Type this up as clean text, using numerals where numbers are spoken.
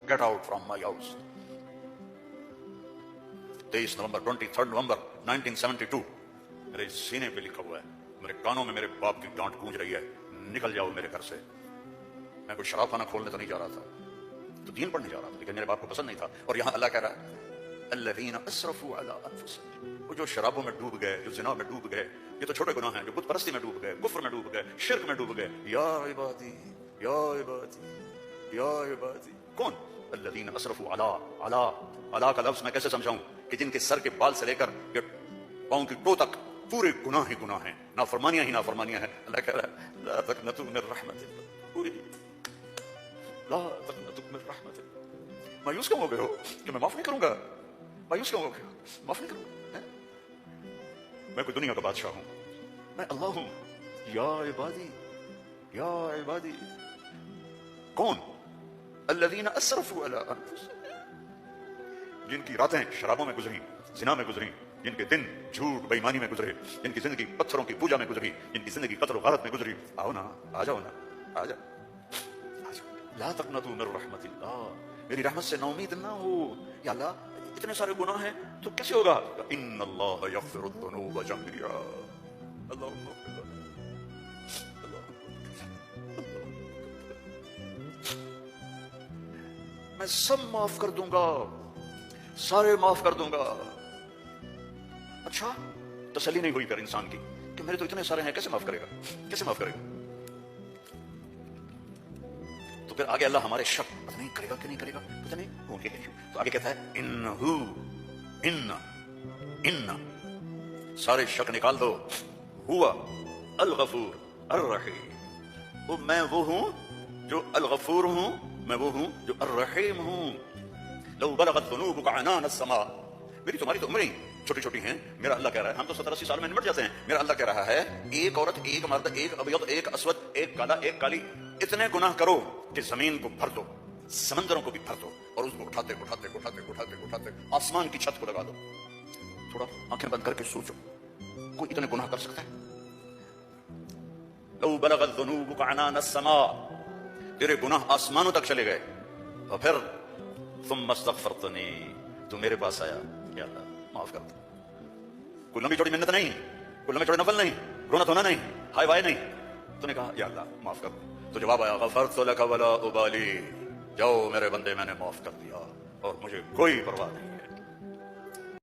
Get out from my house. 23 नवंबर 23 नवंबर 1972 मेरे सीने पे लिखा हुआ है, मेरे कानों में मेरे बाप की डांट गूंज रही है, निकल जाओ मेरे घर से। मैं कोई शराब खाना खोलने तो नहीं जा रहा था, तो दीन पढ़ने जा रहा था, लेकिन मेरे बाप को पसंद नहीं था। और यहाँ अल्लाह कह रहा है अल्लज़ीना अस्रफू अला अनफुसिहिम, वो जो शराबों में डूब गए, जो ज़िना में डूब गए, ये तो छोटे गुनाह हैं, जो बुत परस्ती में डूब गए, कुफ्र में डूब गए, शिर्क में डूब गए। या इबादी या इबादी या इबादी, कौन? अल्लज़ीना अस्रफू अला अला अला का लफ्ज़ मैं कैसे समझाऊं कि जिनके सर के बाल से लेकर ये पाँव की टो तक पूरे गुनाह ही गुनाह हैं, नाफरमानियां ही नाफरमानियां हैं। अल्लाह कह रहा है ला तक़नतू मिन रहमतिल्लाह, ला तक़नतू मिन रहमतिल्लाह। मायूस क्यों हो गए हो कि मैं माफ नहीं करूंगा? मायूस क्यों हो गए हो? माफ नहीं करूंगा? मैं कोई दुनिया का बादशाह हूं? मैं अल्लाह हूं। या इबादी या इबादी, कौन? अल्लज़ीना अस्रफू अला अनफुसिहिम, जिनकी रातें शराबों में गुजरी, जिना में गुजरी, जिनके दिन झूठ बेईमानी में गुजरे, जिनकी जिंदगी पत्थरों की पूजा में गुजरी, जिनकी जिंदगी कत्ल और गारत में गुजरी। आओ ना, आ जाओ ना, आ जाओ, आ जाओ। ला तक़नतू मिन रहमतिल्लाह, मेरी रहमत से नाउमीद ना हो। या अल्लाह इतने सारे गुनाह हैं तो कैसे होगा? इन्नल्लाह यग़फ़िरुद्दुनूब जमीआ, अल्लाहुम्मा मैं सब माफ कर दूंगा, सारे माफ कर दूंगा। अच्छा, तसल्ली नहीं हुई फिर इंसान की कि मेरे तो इतने सारे हैं, कैसे माफ करेगा? कैसे माफ करेगा? तो फिर आगे अल्लाह हमारे शक पता नहीं करेगा कि नहीं करेगा, पता नहीं होंगे। तो आगे कहता है इन्नहु इन्ना इन्ना, सारे शक निकाल दो, हुआ अल गफूर अर रहीम, वो मैं वो हूं जो अल गफूर हूं, मैं वो हूं जो अर रहीम हूं। लौ बलगत ज़ुनूबुका अनान अस्समा, मेरी तुम्हारी तो उम्रें छोटी छोटी हैं। मेरा अल्लाह कह रहा है, हम तो 70-80 साल में निपट जाते हैं। मेरा अल्लाह कह रहा है एक औरत, एक मर्द, एक अबयद, एक अस्वद, एक काला, एक काली, इतने गुनाह करो कि जमीन को भर दो, समंदरों को भी भर दो, और उसको उठाते उठाते उठाते उठाते उठाते आसमान की छत को लगा दो। थोड़ा आंखें बंद करके सोचो, कोई इतने गुनाह कर सकता है? लौ बलगत ज़ुनूबुका अनान अस्समा, तेरे गुनाह आसमानों तक चले गए, और फिर तुम मस्तग़फ़रतनी, तू मेरे पास आया, या अल्लाह माफ कर दो। कोई लंबी चौड़ी मिन्नत नहीं, कोई लंबी चौड़ी नफल नहीं, रोना धोना नहीं, हाय वाय नहीं, तूने कहा या अल्लाह माफ कर दो। तो जवाब आया गफ़रतु लका वला उबाली, जाओ मेरे बंदे, मैंने माफ कर दिया और मुझे कोई परवाह नहीं।